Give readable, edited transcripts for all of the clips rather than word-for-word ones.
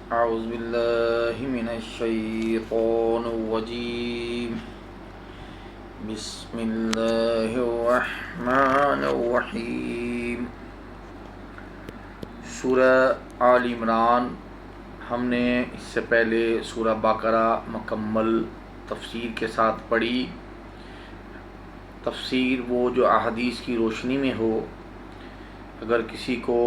أعوذ بالله من الشيطان الرجيم بسم الله الرحمن الرحیم۔ سورہ آل عمران ہم نے اس سے پہلے سورہ بقرہ مکمل تفسیر کے ساتھ پڑھی۔ تفسیر وہ جو احادیث کی روشنی میں ہو، اگر کسی کو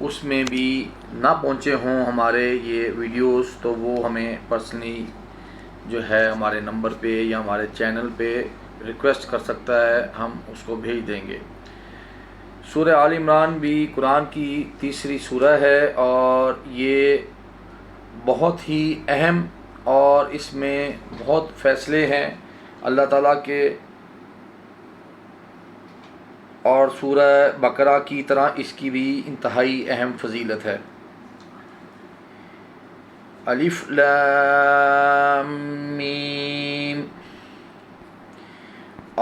اس میں بھی نہ پہنچے ہوں ہمارے یہ ویڈیوز، تو وہ ہمیں پرسنلی جو ہے ہمارے نمبر پہ یا ہمارے چینل پہ ریکویسٹ کر سکتا ہے، ہم اس کو بھیج دیں گے۔ سورہ آل عمران بھی قرآن کی تیسری سورہ ہے اور یہ بہت ہی اہم اور اس میں بہت فیصلے ہیں اللہ تعالیٰ کے، اور سورہ بقرہ کی طرح اس کی بھی انتہائی اہم فضیلت ہے۔ الف لام میم،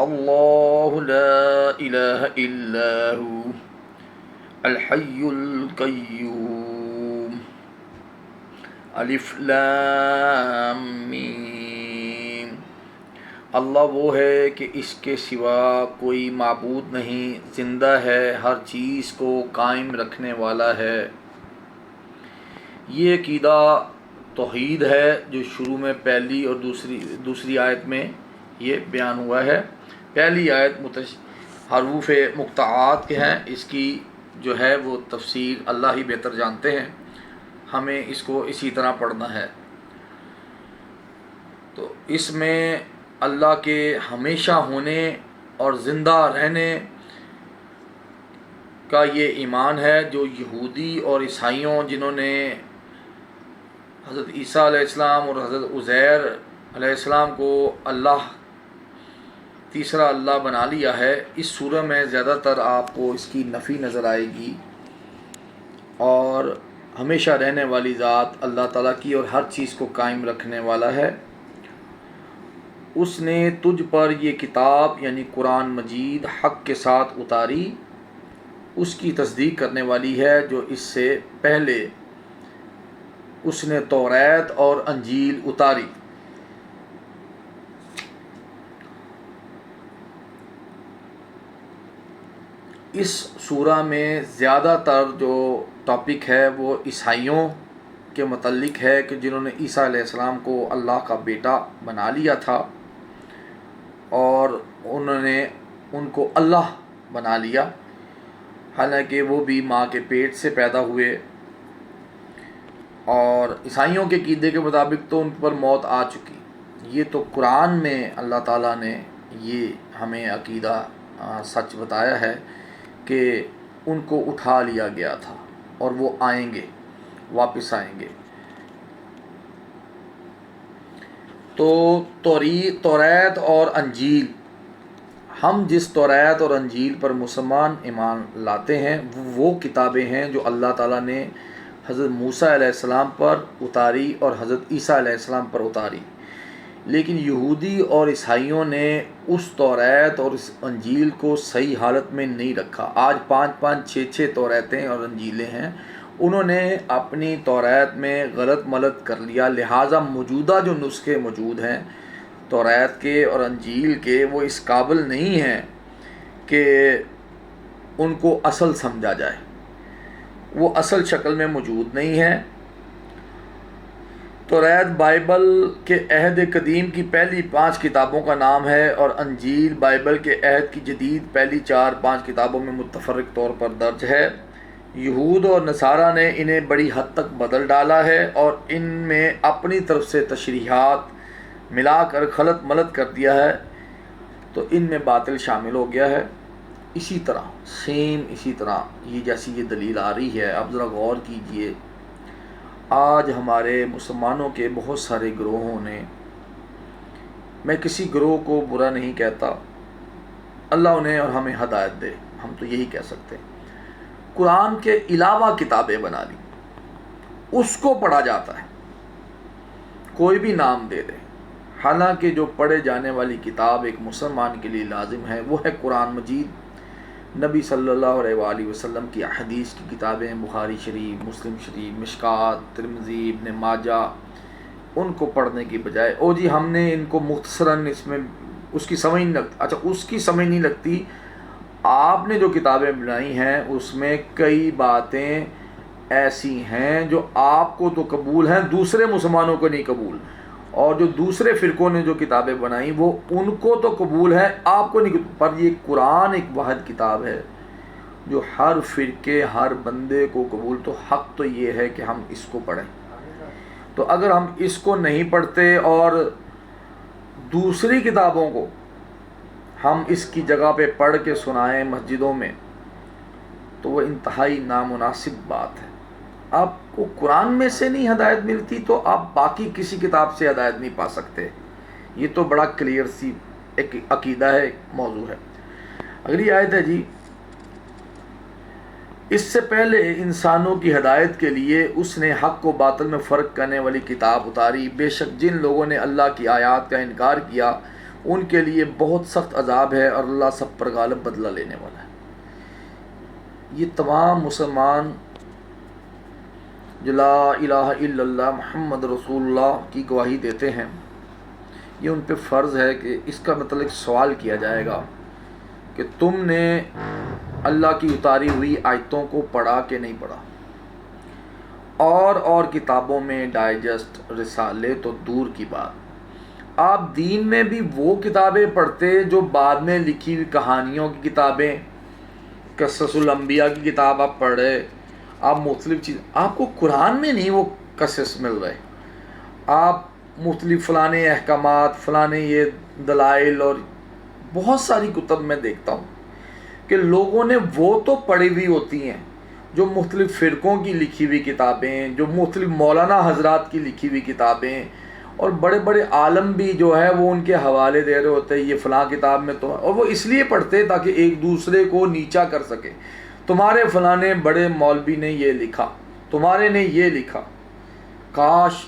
اللہ لا الہ الا ہو الحی القیوم۔ الف لام میم، اللہ وہ ہے کہ اس کے سوا کوئی معبود نہیں، زندہ ہے، ہر چیز کو قائم رکھنے والا ہے۔ یہ عقیدہ توحید ہے جو شروع میں پہلی اور دوسری آیت میں یہ بیان ہوا ہے۔ پہلی آیت حروف مقطعات کے ہیں، اس کی جو ہے وہ تفسیر اللہ ہی بہتر جانتے ہیں، ہمیں اس کو اسی طرح پڑھنا ہے۔ تو اس میں اللہ کے ہمیشہ ہونے اور زندہ رہنے کا یہ ایمان ہے، جو یہودی اور عیسائیوں جنہوں نے حضرت عیسیٰ علیہ السلام اور حضرت عزیر علیہ السلام کو تیسرا اللہ بنا لیا ہے، اس سورہ میں زیادہ تر آپ کو اس کی نفی نظر آئے گی، اور ہمیشہ رہنے والی ذات اللہ تعالیٰ کی اور ہر چیز کو قائم رکھنے والا ہے۔ اس نے تجھ پر یہ کتاب یعنی قرآن مجید حق کے ساتھ اتاری، اس کی تصدیق کرنے والی ہے جو اس سے پہلے اس نے توریت اور انجیل اتاری۔ اس سورہ میں زیادہ تر جو ٹاپک ہے وہ عیسائیوں کے متعلق ہے کہ جنہوں نے عیسیٰ علیہ السلام کو اللہ کا بیٹا بنا لیا تھا اور انہوں نے ان کو اللہ بنا لیا، حالانکہ وہ بھی ماں کے پیٹ سے پیدا ہوئے، اور عیسائیوں کے عقیدے کے مطابق تو ان پر موت آ چکی۔ یہ تو قرآن میں اللہ تعالیٰ نے یہ ہمیں عقیدہ سچ بتایا ہے کہ ان کو اٹھا لیا گیا تھا اور وہ آئیں گے، واپس آئیں گے۔ تو توریت اور انجیل، ہم جس توریت اور انجیل پر مسلمان ایمان لاتے ہیں وہ کتابیں ہیں جو اللہ تعالیٰ نے حضرت موسیٰ علیہ السلام پر اتاری اور حضرت عیسیٰ علیہ السلام پر اتاری، لیکن یہودی اور عیسائیوں نے اس توریت اور اس انجیل کو صحیح حالت میں نہیں رکھا۔ آج 5 6 توریتیں اور انجیلیں ہیں، انہوں نے اپنی توریت میں غلط ملت کر لیا، لہٰذا موجودہ جو نسخے موجود ہیں توریت کے اور انجیل کے، وہ اس قابل نہیں ہیں کہ ان کو اصل سمجھا جائے، وہ اصل شکل میں موجود نہیں ہیں۔ توریت بائبل کے عہد قدیم کی پہلی 5 کتابوں کا نام ہے، اور انجیل بائبل کے عہد کی جدید پہلی 4-5 کتابوں میں متفرق طور پر درج ہے۔ یہود اور نصارہ نے انہیں بڑی حد تک بدل ڈالا ہے اور ان میں اپنی طرف سے تشریحات ملا کر خلط ملط کر دیا ہے، تو ان میں باطل شامل ہو گیا ہے۔ اسی طرح یہ جیسی یہ دلیل آ رہی ہے، اب ذرا غور کیجئے، آج ہمارے مسلمانوں کے بہت سارے گروہوں نے، میں کسی گروہ کو برا نہیں کہتا، اللہ انہیں اور ہمیں ہدایت دے، ہم تو یہی کہہ سکتے ہیں، قرآن کے علاوہ کتابیں بنا لی، اس کو پڑھا جاتا ہے، کوئی بھی نام دے دے، حالانکہ جو پڑھے جانے والی کتاب ایک مسلمان کے لیے لازم ہے وہ ہے قرآن مجید۔ نبی صلی اللہ علیہ وآلہ وسلم کی حدیث کی کتابیں، بخاری شریف، مسلم شریف، مشکات، ترمذی، ابن ماجہ، ان کو پڑھنے کی بجائے جی ہم نے ان کو مختصراً اس میں اس کی سمجھ نہیں لگتی، اچھا اس کی سمجھ نہیں لگتی، آپ نے جو کتابیں بنائی ہیں اس میں کئی باتیں ایسی ہیں جو آپ کو تو قبول ہیں، دوسرے مسلمانوں کو نہیں قبول، اور جو دوسرے فرقوں نے جو کتابیں بنائیں وہ ان کو تو قبول ہے، آپ کو نہیں، پر یہ قرآن ایک واحد کتاب ہے جو ہر فرقے، ہر بندے کو قبول، تو حق تو یہ ہے کہ ہم اس کو پڑھیں۔ تو اگر ہم اس کو نہیں پڑھتے اور دوسری کتابوں کو ہم اس کی جگہ پہ پڑھ کے سنائیں مسجدوں میں، تو وہ انتہائی نامناسب بات ہے۔ آپ کو قرآن میں سے نہیں ہدایت ملتی تو آپ باقی کسی کتاب سے ہدایت نہیں پا سکتے، یہ تو بڑا کلیئر سی ایک عقیدہ ہے، ایک موضوع ہے۔ اگلی آیت ہے جی، اس سے پہلے انسانوں کی ہدایت کے لیے اس نے حق و باطل میں فرق کرنے والی کتاب اتاری، بے شک جن لوگوں نے اللہ کی آیات کا انکار کیا ان کے لیے بہت سخت عذاب ہے، اور اللہ سب پر غالب بدلہ لینے والا ہے۔ یہ تمام مسلمان جو لا الہ الا اللہ محمد رسول اللہ کی گواہی دیتے ہیں، یہ ان پہ فرض ہے کہ اس کا متعلق سوال کیا جائے گا کہ تم نے اللہ کی اتاری ہوئی آیتوں کو پڑھا کہ نہیں پڑھا، اور کتابوں میں ڈائجسٹ، رسالے تو دور کی بات، آپ دین میں بھی وہ کتابیں پڑھتے جو بعد میں لکھی ہوئی کہانیوں کی کتابیں، قصص الانبیاء کی کتاب آپ پڑھ رہے، آپ مختلف چیز، آپ کو قرآن میں نہیں وہ قصص مل رہے، آپ مختلف فلانے احکامات، فلانے یہ دلائل، اور بہت ساری کتب میں دیکھتا ہوں کہ لوگوں نے وہ تو پڑھی ہوئی ہوتی ہیں جو مختلف فرقوں کی لکھی ہوئی کتابیں، جو مختلف مولانا حضرات کی لکھی ہوئی کتابیں، اور بڑے بڑے عالم بھی جو ہے وہ ان کے حوالے دے رہے ہوتے ہیں، یہ فلاں کتاب میں تو، اور وہ اس لیے پڑھتے تاکہ ایک دوسرے کو نیچا کر سکے، تمہارے فلانے بڑے مولوی نے یہ لکھا، تمہارے نے یہ لکھا۔ کاش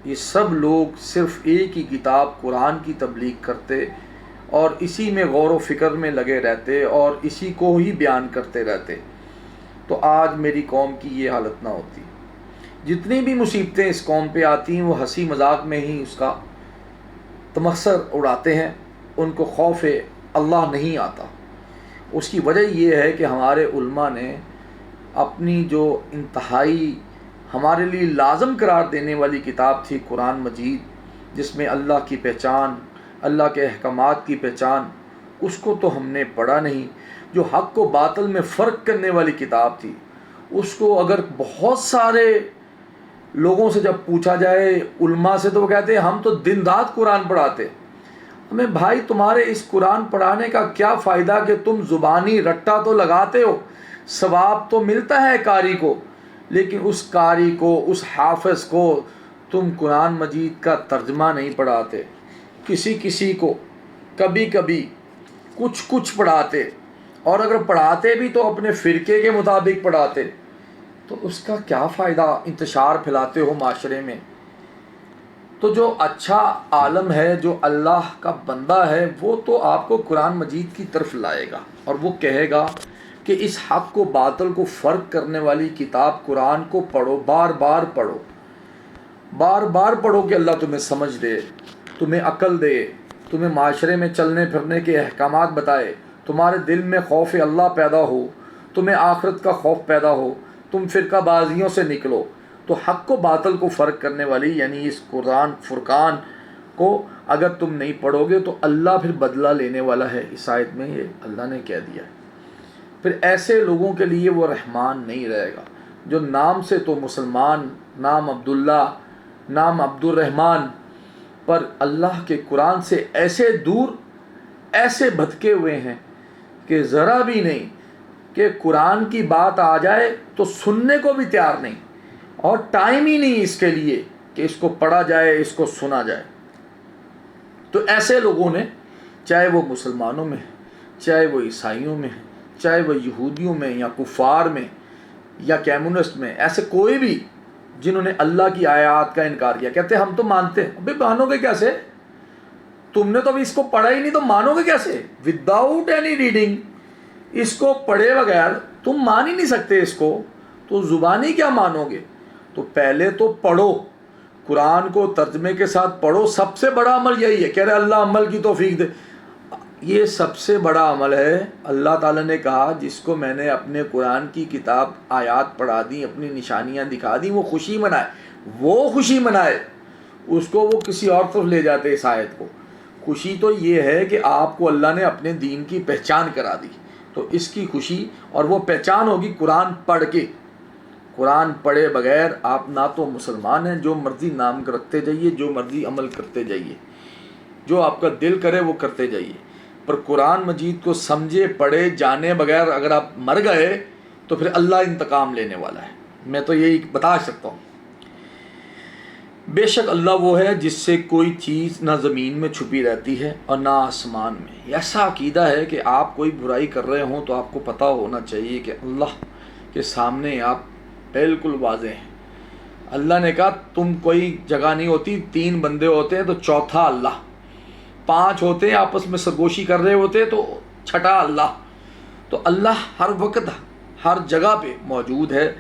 یہ سب لوگ صرف ایک ہی کتاب قرآن کی تبلیغ کرتے اور اسی میں غور و فکر میں لگے رہتے اور اسی کو ہی بیان کرتے رہتے، تو آج میری قوم کی یہ حالت نہ ہوتی۔ جتنی بھی مصیبتیں اس قوم پہ آتی ہیں وہ ہنسی مذاق میں ہی اس کا تمسخر اڑاتے ہیں، ان کو خوف اللہ نہیں آتا۔ اس کی وجہ یہ ہے کہ ہمارے علماء نے اپنی جو انتہائی ہمارے لیے لازم قرار دینے والی کتاب تھی قرآن مجید، جس میں اللہ کی پہچان، اللہ کے احکامات کی پہچان، اس کو تو ہم نے پڑھا نہیں۔ جو حق و باطل میں فرق کرنے والی کتاب تھی، اس کو اگر بہت سارے لوگوں سے جب پوچھا جائے، علماء سے، تو وہ کہتے ہیں ہم تو دن رات قرآن پڑھاتے۔ ہمیں بھائی تمہارے اس قرآن پڑھانے کا کیا فائدہ کہ تم زبانی رٹا تو لگاتے ہو، ثواب تو ملتا ہے قاری کو، لیکن اس قاری کو، اس حافظ کو تم قرآن مجید کا ترجمہ نہیں پڑھاتے، کسی کو کبھی کبھی کچھ پڑھاتے، اور اگر پڑھاتے بھی تو اپنے فرقے کے مطابق پڑھاتے، تو اس کا کیا فائدہ؟ انتشار پھیلاتے ہو معاشرے میں۔ تو جو اچھا عالم ہے، جو اللہ کا بندہ ہے، وہ تو آپ کو قرآن مجید کی طرف لائے گا، اور وہ کہے گا کہ اس حق و باطل کو فرق کرنے والی کتاب قرآن کو پڑھو، بار بار پڑھو، بار بار پڑھو کہ اللہ تمہیں سمجھ دے، تمہیں عقل دے، تمہیں معاشرے میں چلنے پھرنے کے احکامات بتائے، تمہارے دل میں خوف اللہ پیدا ہو، تمہیں آخرت کا خوف پیدا ہو، تم فرقہ بازیوں سے نکلو۔ تو حق و باطل کو فرق کرنے والی یعنی اس قرآن فرقان کو اگر تم نہیں پڑھو گے تو اللہ پھر بدلہ لینے والا ہے، اس آیت میں یہ اللہ نے کہہ دیا ہے۔ پھر ایسے لوگوں کے لیے وہ رحمان نہیں رہے گا جو نام سے تو مسلمان، نام عبداللہ، نام عبد الرحمن، پر اللہ کے قرآن سے ایسے دور، ایسے بھٹکے ہوئے ہیں کہ ذرا بھی نہیں کہ قرآن کی بات آ جائے تو سننے کو بھی تیار نہیں، اور ٹائم ہی نہیں اس کے لیے کہ اس کو پڑھا جائے، اس کو سنا جائے۔ تو ایسے لوگوں نے، چاہے وہ مسلمانوں میں، چاہے وہ عیسائیوں میں، چاہے وہ یہودیوں میں یا کفار میں یا کمیونسٹ میں، ایسے کوئی بھی جنہوں نے اللہ کی آیات کا انکار کیا، کہتے ہم تو مانتے ہیں۔ ابھی مانو گے کیسے؟ تم نے تو ابھی اس کو پڑھا ہی نہیں، تو مانو گے کیسے؟ وداؤٹ اینی ریڈنگ، اس کو پڑھے بغیر تم مان ہی نہیں سکتے اس کو، تو زبانی کیا مانو گے؟ تو پہلے تو پڑھو، قرآن کو ترجمے کے ساتھ پڑھو۔ سب سے بڑا عمل یہی ہے، کہہ رہے اللہ عمل کی توفیق دے، یہ سب سے بڑا عمل ہے۔ اللہ تعالیٰ نے کہا جس کو میں نے اپنے قرآن کی کتاب آیات پڑھا دی، اپنی نشانیاں دکھا دی، وہ خوشی منائے، وہ خوشی منائے۔ اس کو وہ کسی اور طرف لے جاتے اس آیت کو۔ خوشی تو یہ ہے کہ آپ کو اللہ نے اپنے دین کی پہچان کرا دی، تو اس کی خوشی اور وہ پہچان ہوگی قرآن پڑھ کے۔ قرآن پڑھے بغیر آپ نہ تو مسلمان ہیں، جو مرضی نام رکھتے جائیے، جو مرضی عمل کرتے جائیے، جو آپ کا دل کرے وہ کرتے جائیے، پر قرآن مجید کو سمجھے پڑھے جانے بغیر اگر آپ مر گئے تو پھر اللہ انتقام لینے والا ہے۔ میں تو یہی بتا سکتا ہوں۔ بے شک اللہ وہ ہے جس سے کوئی چیز نہ زمین میں چھپی رہتی ہے اور نہ آسمان میں۔ ایسا عقیدہ ہے کہ آپ کوئی برائی کر رہے ہوں تو آپ کو پتہ ہونا چاہیے کہ اللہ کے سامنے آپ بالکل واضح ہیں۔ اللہ نے کہا تم کوئی جگہ نہیں ہوتی، 3 بندے ہوتے ہیں تو چوتھا اللہ، 5 ہوتے ہیں آپس میں سرگوشی کر رہے ہوتے تو چھٹا اللہ۔ تو اللہ ہر وقت ہر جگہ پہ موجود ہے،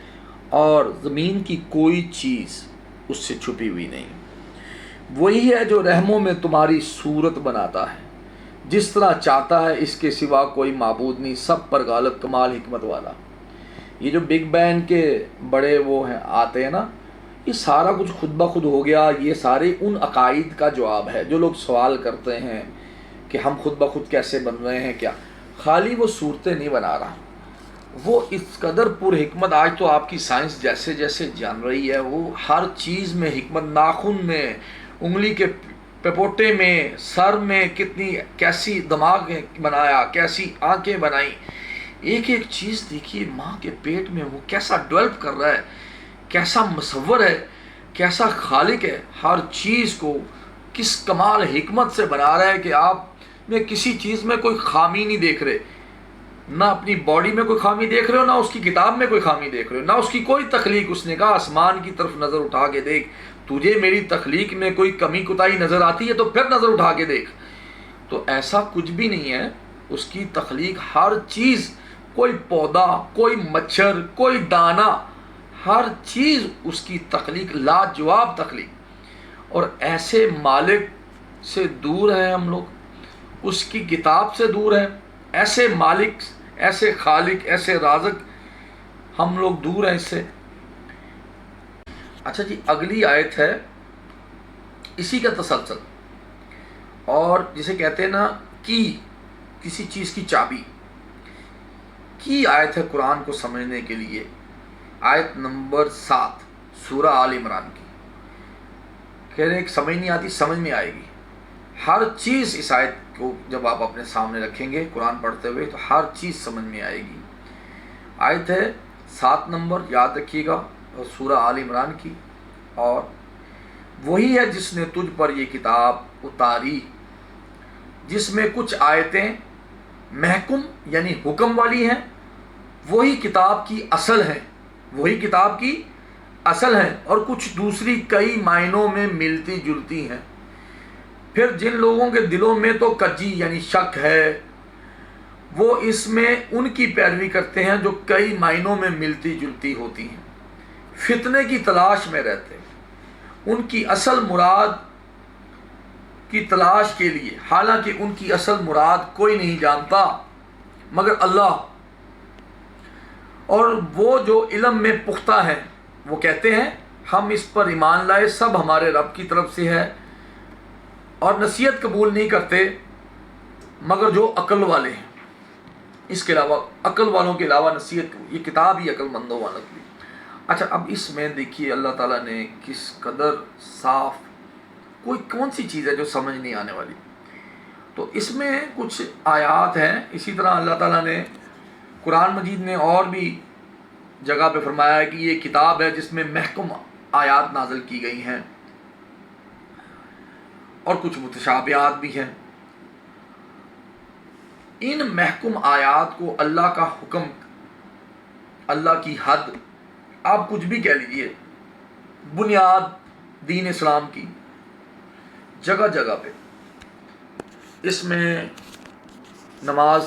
اور زمین کی کوئی چیز اس سے چھپی ہوئی نہیں۔ وہی ہے جو رحموں میں تمہاری صورت بناتا ہے جس طرح چاہتا ہے، اس کے سوا کوئی معبود نہیں، سب پر غالب کمال حکمت والا۔ یہ جو بگ بینگ کے بڑے وہ ہیں آتے ہیں نا، یہ سارا کچھ خود بخود ہو گیا۔ یہ سارے ان عقائد کا جواب ہے جو لوگ سوال کرتے ہیں کہ ہم خود بخود کیسے بن رہے ہیں۔ کیا خالی وہ صورتیں نہیں بنا رہا، وہ اس قدر پر حکمت۔ آج تو آپ کی سائنس جیسے جیسے جان رہی ہے، وہ ہر چیز میں حکمت، ناخن میں، انگلی کے پپوٹے میں، سر میں کتنی کیسی دماغ بنایا، کیسی آنکھیں بنائیں، ایک ایک چیز دیکھیے ماں کے پیٹ میں وہ کیسا ڈیولپ کر رہا ہے، کیسا مصور ہے، کیسا خالق ہے، ہر چیز کو کس کمال حکمت سے بنا رہا ہے کہ آپ میں کسی چیز میں کوئی خامی نہیں دیکھ رہے، نہ اپنی باڈی میں کوئی خامی دیکھ رہے ہو، نہ اس کی کتاب میں کوئی خامی دیکھ رہے ہو، نہ اس کی کوئی تخلیق۔ اس نے کہا آسمان کی طرف نظر اٹھا کے دیکھ، تجھے میری تخلیق میں کوئی کمی کوتاہی نظر آتی ہے تو پھر نظر اٹھا کے دیکھ۔ تو ایسا کچھ بھی نہیں ہے، اس کی تخلیق ہر چیز، کوئی پودا، کوئی مچھر، کوئی دانہ، ہر چیز اس کی تخلیق لاجواب تخلیق۔ اور ایسے مالک سے دور ہیں ہم لوگ، اس کی کتاب سے دور ہیں، ایسے مالک، ایسے خالق، ایسے رازق ہم لوگ دور ہیں اس سے۔ اچھا جی، اگلی آیت ہے اسی کا تسلسل، اور جسے کہتے ہیں نا کی، کسی چیز کی چابی کی آیت ہے قرآن کو سمجھنے کے لیے۔ آیت نمبر 7 سورہ آل عمران کی۔ کہہ رہے ہیں سمجھ نہیں آتی، سمجھ میں آئے گی ہر چیز۔ اس آیت کو جب آپ اپنے سامنے رکھیں گے قرآن پڑھتے ہوئے تو ہر چیز سمجھ میں آئے گی۔ آیت ہے 7 نمبر، یاد رکھیے گا، سورہ آل عمران کی۔ اور وہی ہے جس نے تجھ پر یہ کتاب اتاری جس میں کچھ آیتیں محکم یعنی حکم والی ہیں، وہی کتاب کی اصل ہیں، وہی کتاب کی اصل ہیں، اور کچھ دوسری کئی معنوں میں ملتی جلتی ہیں۔ پھر جن لوگوں کے دلوں میں تو کجی یعنی شک ہے، وہ اس میں ان کی پیروی کرتے ہیں جو کئی معنوں میں ملتی جلتی ہوتی ہیں، فتنے کی تلاش میں رہتے ہیں، ان کی اصل مراد کی تلاش کے لیے، حالانکہ ان کی اصل مراد کوئی نہیں جانتا مگر اللہ۔ اور وہ جو علم میں پختہ ہیں وہ کہتے ہیں ہم اس پر ایمان لائے، سب ہمارے رب کی طرف سے ہے، اور نصیحت قبول نہیں کرتے مگر جو عقل والے ہیں۔ اس کے علاوہ عقل والوں کے علاوہ نصیحت، یہ کتاب ہی عقل مندوں والوں کی۔ اچھا، اب اس میں دیکھیے اللہ تعالیٰ نے کس قدر صاف، کوئی کون سی چیز ہے جو سمجھ نہیں آنے والی؟ تو اس میں کچھ آیات ہیں۔ اسی طرح اللہ تعالیٰ نے قرآن مجید میں اور بھی جگہ پہ فرمایا ہے کہ یہ کتاب ہے جس میں محکم آیات نازل کی گئی ہیں، اور کچھ متشابہات بھی ہیں۔ ان محکم آیات کو اللہ کا حکم، اللہ کی حد، آپ کچھ بھی کہہ لیجئے، بنیاد دین اسلام کی جگہ جگہ پہ، اس میں نماز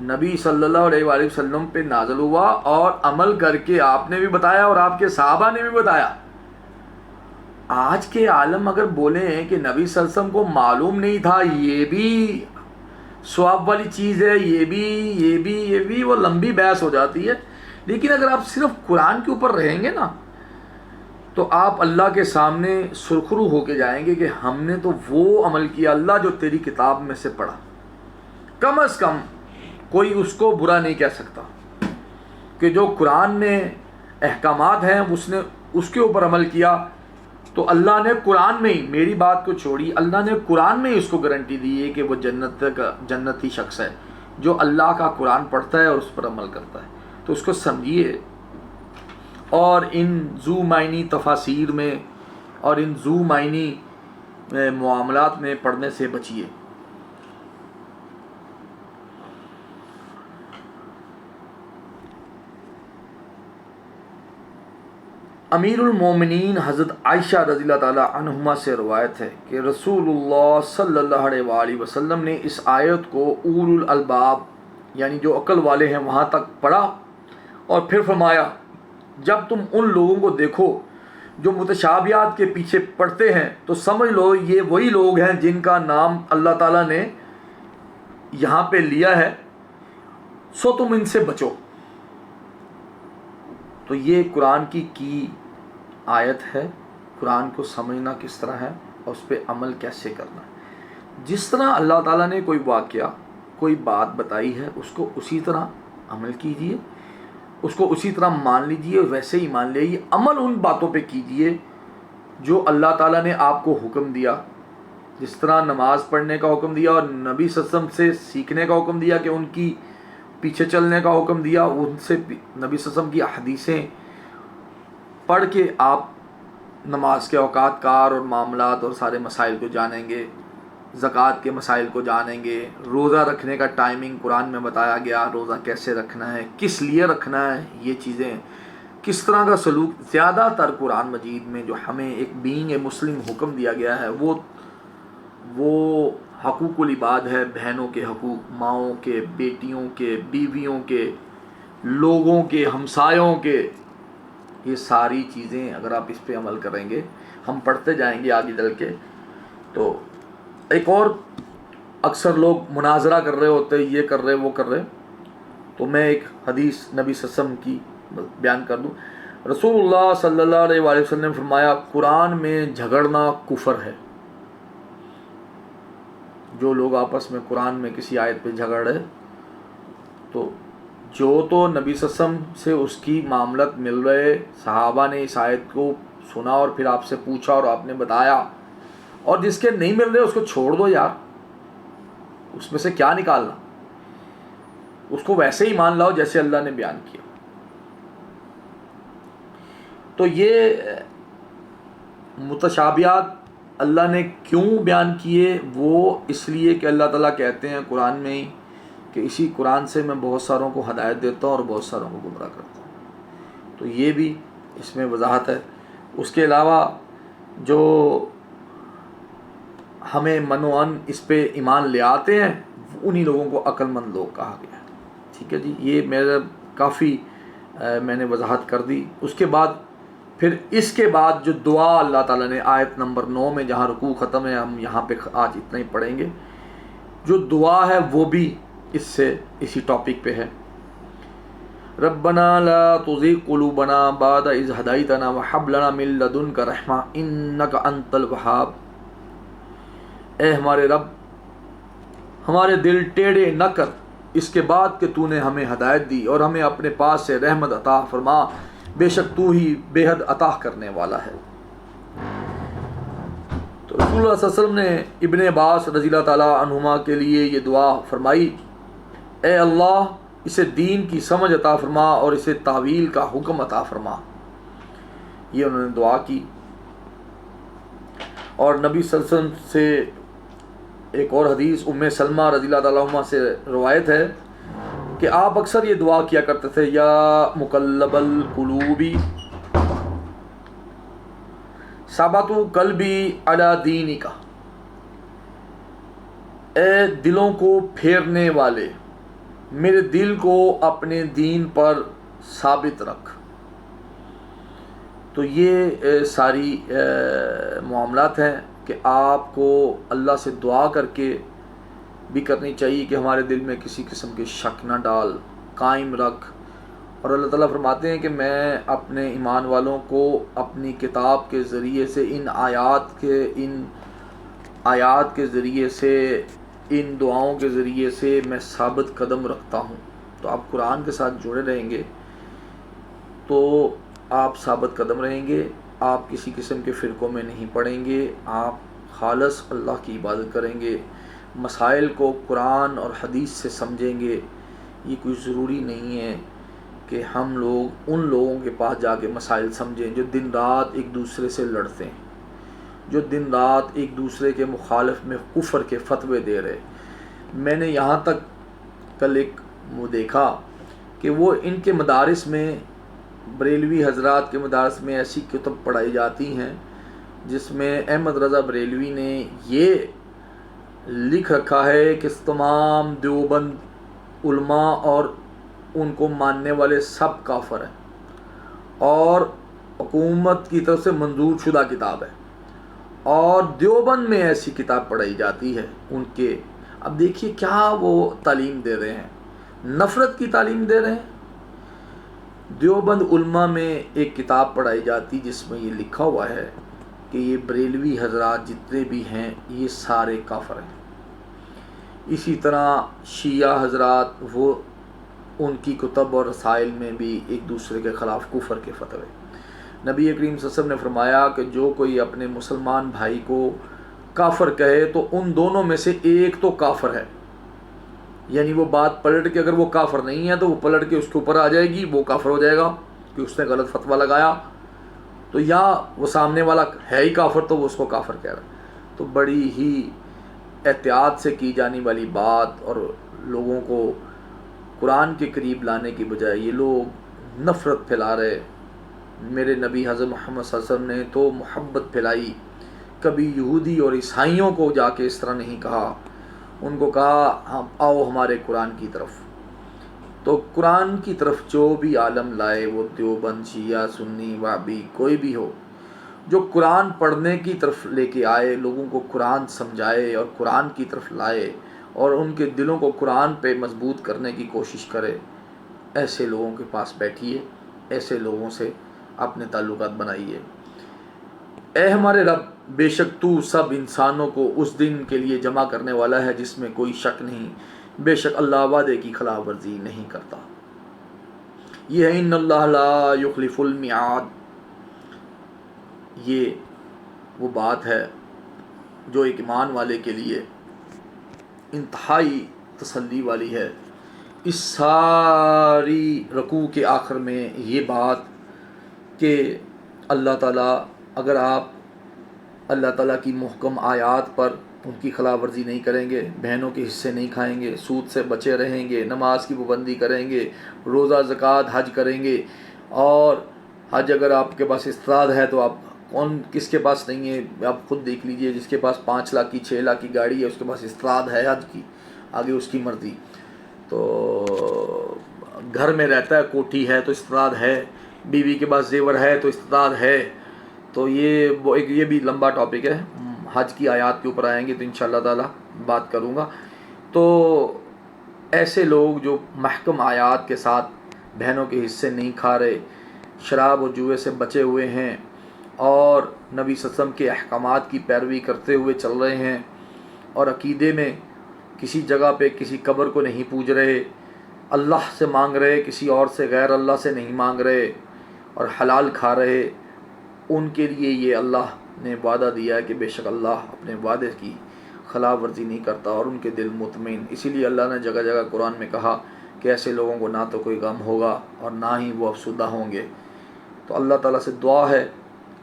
نبی صلی اللہ علیہ وآلہ وسلم پہ نازل ہوا اور عمل کر کے آپ نے بھی بتایا اور آپ کے صحابہ نے بھی بتایا۔ آج کے عالم اگر بولیں کہ نبی صلی اللہ علیہ وسلم کو معلوم نہیں تھا، یہ بھی ثواب والی چیز ہے، یہ بھی وہ لمبی بحث ہو جاتی ہے۔ لیکن اگر آپ صرف قرآن کے اوپر رہیں گے نا تو آپ اللہ کے سامنے سرخرو ہو کے جائیں گے کہ ہم نے تو وہ عمل کیا اللہ جو تیری کتاب میں سے پڑھا۔ کم از کم کوئی اس کو برا نہیں کہہ سکتا کہ جو قرآن میں احکامات ہیں اس کے اوپر عمل کیا، تو اللہ نے قرآن میں ہی، میری بات کو چھوڑی، اللہ نے قرآن میں ہی اس کو گارنٹی دی ہے کہ وہ جنتی شخص ہے جو اللہ کا قرآن پڑھتا ہے اور اس پر عمل کرتا ہے۔ تو اس کو سمجھیے اور ان ذو معنی تفاسیر میں اور ان ذو معنی معاملات میں پڑھنے سے بچیے۔ امیر المومنین حضرت عائشہ رضی اللہ تعالی عنہما سے روایت ہے کہ رسول اللہ صلی اللہ علیہ وآلہ وسلم نے اس آیت کو اولو الالباب یعنی جو عقل والے ہیں وہاں تک پڑھا اور پھر فرمایا، جب تم ان لوگوں کو دیکھو جو متشابہات کے پیچھے پڑتے ہیں تو سمجھ لو یہ وہی لوگ ہیں جن کا نام اللہ تعالیٰ نے یہاں پہ لیا ہے، سو تم ان سے بچو۔ تو یہ قرآن کی آیت ہے، قرآن کو سمجھنا کس طرح ہے اور اس پہ عمل کیسے کرنا ہے۔ جس طرح اللہ تعالیٰ نے کوئی واقعہ کوئی بات بتائی ہے اس کو اسی طرح عمل کیجئے، اس کو اسی طرح مان لیجئے، ویسے ہی مان لیجئے۔ عمل ان باتوں پہ کیجئے جو اللہ تعالیٰ نے آپ کو حکم دیا، جس طرح نماز پڑھنے کا حکم دیا اور نبی صلی اللہ علیہ وسلم سے سیکھنے کا حکم دیا کہ ان کی پیچھے چلنے کا حکم دیا، ان سے نبی صلی اللہ علیہ وسلم کی حدیثیں پڑھ کے آپ نماز کے اوقات کار اور معاملات اور سارے مسائل کو جانیں گے، زکوٰۃ کے مسائل کو جانیں گے، روزہ رکھنے کا ٹائمنگ قرآن میں بتایا گیا، روزہ کیسے رکھنا ہے، کس لیے رکھنا ہے، یہ چیزیں کس طرح کا سلوک۔ زیادہ تر قرآن مجید میں جو ہمیں ایک بینگ اے مسلم حکم دیا گیا ہے وہ حقوق العباد ہے، بہنوں کے حقوق، ماؤں کے، بیٹیوں کے، بیویوں کے، لوگوں کے، ہمسایوں کے۔ یہ ساری چیزیں اگر آپ اس پہ عمل کریں گے، ہم پڑھتے جائیں گے آگے چل کے۔ تو ایک اور اکثر لوگ مناظرہ کر رہے ہوتے، یہ کر رہے وہ کر رہے، تو میں ایک حدیث نبی صلی اللہ علیہ وسلم کی بیان کر دوں۔ رسول اللہ صلی اللہ علیہ وآلہ وسلم نے فرمایا، قرآن میں جھگڑنا کفر ہے۔ جو لوگ آپس میں قرآن میں کسی آیت پہ جھگڑ رہے، تو نبی صلی اللہ علیہ وسلم سے اس کی معاملت مل رہے، صحابہ نے اس آیت کو سنا اور پھر آپ سے پوچھا اور آپ نے بتایا، اور جس کے نہیں مل رہے اس کو چھوڑ دو یار، اس میں سے کیا نکالنا، اس کو ویسے ہی مان لاؤ جیسے اللہ نے بیان کیا۔ تو یہ متشابہات اللہ نے کیوں بیان کیے؟ وہ اس لیے کہ اللہ تعالیٰ کہتے ہیں قرآن میں ہی کہ اسی قرآن سے میں بہت ساروں کو ہدایت دیتا ہوں اور بہت ساروں کو گمراہ کرتا ہوں۔ تو یہ بھی اس میں وضاحت ہے۔ اس کے علاوہ جو ہمیں منوعاً اس پہ ایمان لے آتے ہیں انہی لوگوں کو عقل مند لوگ کہا گیا ہے۔ ٹھیک ہے جی، یہ میرا کافی میں نے وضاحت کر دی۔ اس کے بعد پھر اس کے بعد جو دعا اللہ تعالیٰ نے آیت نمبر 9 میں جہاں رکوع ختم ہے، ہم یہاں پہ آج اتنا ہی پڑھیں گے، جو دعا ہے وہ بھی اسی ٹاپک پہ ہے۔ ربنا لا تزغ قلوبنا بعد اذ ہدیتنا وہب لنا من لدنک رحمہ انک انت الوہاب۔ اے ہمارے رب، ہمارے دل ٹیڑھے نہ کر اس کے بعد کہ تو نے ہمیں ہدایت دی اور ہمیں اپنے پاس سے رحمت عطا فرما، بے شک تو ہی بے حد عطا کرنے والا ہے۔ تو رسول اللہ صلی اللہ علیہ وسلم نے ابن عباس رضی اللہ تعالیٰ عنہما کے لیے یہ دعا فرمائی، اے اللہ اسے دین کی سمجھ عطا فرما اور اسے تعویل کا حکم عطا فرما۔ یہ انہوں نے دعا کی۔ اور نبی صلی اللہ علیہ وسلم سے ایک اور حدیث ام سلمہ رضی اللہ تعالیٰ عنہ سے روایت ہے کہ آپ اکثر یہ دعا کیا کرتے تھے، یا مقلب القلوب ثبت قلبی علی دینک، اے دلوں کو پھیرنے والے، میرے دل کو اپنے دین پر ثابت رکھ۔ تو یہ ساری معاملات ہیں کہ آپ کو اللہ سے دعا کر کے بھی کرنی چاہیے کہ ہمارے دل میں کسی قسم کے شک نہ ڈال، قائم رکھ۔ اور اللہ تعالیٰ فرماتے ہیں کہ میں اپنے ایمان والوں کو اپنی کتاب کے ذریعے سے ان آیات کے ذریعے سے، ان دعاؤں کے ذریعے سے میں ثابت قدم رکھتا ہوں۔ تو آپ قرآن کے ساتھ جڑے رہیں گے تو آپ ثابت قدم رہیں گے، آپ کسی قسم کے فرقوں میں نہیں پڑیں گے، آپ خالص اللہ کی عبادت کریں گے، مسائل کو قرآن اور حدیث سے سمجھیں گے۔ یہ کوئی ضروری نہیں ہے کہ ہم لوگ ان لوگوں کے پاس جا کے مسائل سمجھیں جو دن رات ایک دوسرے سے لڑتے ہیں، جو دن رات ایک دوسرے کے مخالف میں کفر کے فتوے دے رہے۔ میں نے یہاں تک کل ایک وہ دیکھا کہ وہ ان کے مدارس میں، بریلوی حضرات کے مدارس میں ایسی کتب پڑھائی جاتی ہیں جس میں احمد رضا بریلوی نے یہ لکھ رکھا ہے کہ تمام دیوبند علماء اور ان کو ماننے والے سب کافر ہیں، اور حکومت کی طرف سے منظور شدہ کتاب ہے، اور دیوبند میں ایسی کتاب پڑھائی جاتی ہے ان کے۔ اب دیکھیے کیا وہ تعلیم دے رہے ہیں، نفرت کی تعلیم دے رہے ہیں۔ دیوبند علماء میں ایک کتاب پڑھائی جاتی جس میں یہ لکھا ہوا ہے کہ یہ بریلوی حضرات جتنے بھی ہیں یہ سارے کافر ہیں۔ اسی طرح شیعہ حضرات، وہ ان کی کتب اور رسائل میں بھی ایک دوسرے کے خلاف کفر کے فتوے۔ نبی کریم صلی اللہ علیہ وسلم نے فرمایا کہ جو کوئی اپنے مسلمان بھائی کو کافر کہے تو ان دونوں میں سے ایک تو کافر ہے، یعنی وہ بات پلٹ کے، اگر وہ کافر نہیں ہے تو وہ پلٹ کے اس کے اوپر آ جائے گی، وہ کافر ہو جائے گا کہ اس نے غلط فتویٰ لگایا، تو یا وہ سامنے والا ہے ہی کافر تو وہ اس کو کافر کہہ رہا ہے۔ تو بڑی ہی احتیاط سے کی جانے والی بات، اور لوگوں کو قرآن کے قریب لانے کی بجائے یہ لوگ نفرت پھیلا رہے۔ میرے نبی حضرت محمد صلی اللہ علیہ وسلم نے تو محبت پھیلائی، کبھی یہودی اور عیسائیوں کو جا کے اس طرح نہیں کہا، ان کو کہا آؤ ہمارے قرآن کی طرف۔ تو قرآن کی طرف جو بھی عالم لائے، وہ دیوبند، شیعہ، سنی، وہابی، کوئی بھی ہو، جو قرآن پڑھنے کی طرف لے کے آئے، لوگوں کو قرآن سمجھائے اور قرآن کی طرف لائے اور ان کے دلوں کو قرآن پہ مضبوط کرنے کی کوشش کرے، ایسے لوگوں کے پاس بیٹھیے، ایسے لوگوں سے اپنے تعلقات بنائیے۔ اے ہمارے رب، بے شک تو سب انسانوں کو اس دن کے لیے جمع کرنے والا ہے جس میں کوئی شک نہیں، بے شک اللہ وعدے کی خلاف ورزی نہیں کرتا۔ یہ ہے ان اللہ لا یخلف المیعاد، یہ وہ بات ہے جو ایک ایمان والے کے لیے انتہائی تسلی والی ہے۔ اس ساری رکوع کے آخر میں یہ بات کہ اللہ تعالیٰ، اگر آپ اللہ تعالیٰ کی محکم آیات پر ان کی خلاف ورزی نہیں کریں گے، بہنوں کے حصے نہیں کھائیں گے، سود سے بچے رہیں گے، نماز کی پابندی کریں گے، روزہ، زکوٰۃ، حج کریں گے، اور حج اگر آپ کے پاس استطاعت ہے تو آپ کس کے پاس نہیں ہے، آپ خود دیکھ لیجئے، جس کے پاس 5 لاکھ کی 6 لاکھ کی گاڑی ہے اس کے پاس استطاعت ہے حج کی، آگے اس کی مرضی۔ تو گھر میں رہتا ہے، کوٹھی ہے تو استطاعت ہے، بیوی کے پاس زیور ہے تو استطاعت ہے۔ تو یہ بھی لمبا ٹاپک ہے، حج کی آیات کے اوپر آئیں گے تو انشاءاللہ تعالی بات کروں گا۔ تو ایسے لوگ جو محکم آیات کے ساتھ بہنوں کے حصے نہیں کھا رہے، شراب و جوئے سے بچے ہوئے ہیں، اور نبی صلی اللہ علیہ وسلم کے احکامات کی پیروی کرتے ہوئے چل رہے ہیں، اور عقیدے میں کسی جگہ پہ کسی قبر کو نہیں پوج رہے، اللہ سے مانگ رہے، کسی اور سے، غیر اللہ سے نہیں مانگ رہے، اور حلال کھا رہے، ان کے لیے یہ اللہ نے وعدہ دیا ہے کہ بے شک اللہ اپنے وعدے کی خلاف ورزی نہیں کرتا، اور ان کے دل مطمئن۔ اسی لیے اللہ نے جگہ جگہ قرآن میں کہا کہ ایسے لوگوں کو نہ تو کوئی غم ہوگا اور نہ ہی وہ افسردہ ہوں گے۔ تو اللہ تعالیٰ سے دعا ہے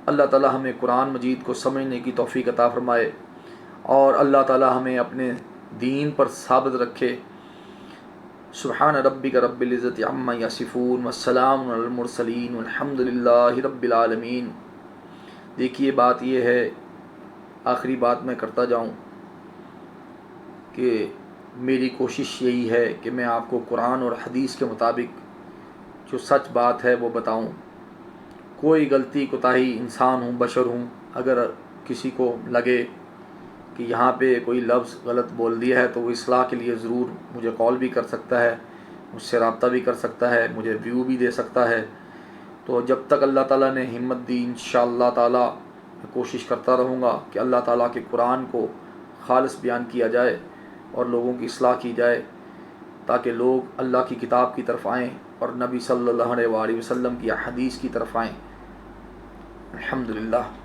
اللہ تعالیٰ ہمیں قرآن مجید کو سمجھنے کی توفیق عطا فرمائے، اور اللہ تعالیٰ ہمیں اپنے دین پر ثابت رکھے۔ سبحان ربک رب العزت عما یصفون والسلام علی المرسلین والحمد للہ رب العالمین۔ دیکھیے بات یہ ہے، آخری بات میں کرتا جاؤں کہ میری کوشش یہی ہے کہ میں آپ کو قرآن اور حدیث کے مطابق جو سچ بات ہے وہ بتاؤں. کوئی غلطی کوتاہی انسان ہوں، بشر ہوں، اگر کسی کو لگے کہ یہاں پہ کوئی لفظ غلط بول دیا ہے تو وہ اصلاح کے لیے ضرور مجھے کال بھی کر سکتا ہے، مجھ سے رابطہ بھی کر سکتا ہے، مجھے ویو بھی دے سکتا ہے. تو جب تک اللہ تعالیٰ نے ہمت دی انشاءاللہ تعالیٰ میں کوشش کرتا رہوں گا کہ اللہ تعالیٰ کے قرآن کو خالص بیان کیا جائے اور لوگوں کی اصلاح کی جائے، تاکہ لوگ اللہ کی کتاب کی طرف آئیں اور نبی صلی اللہ علیہ وآلہ وسلم کی حدیث کی طرف آئیں. الحمدللہ.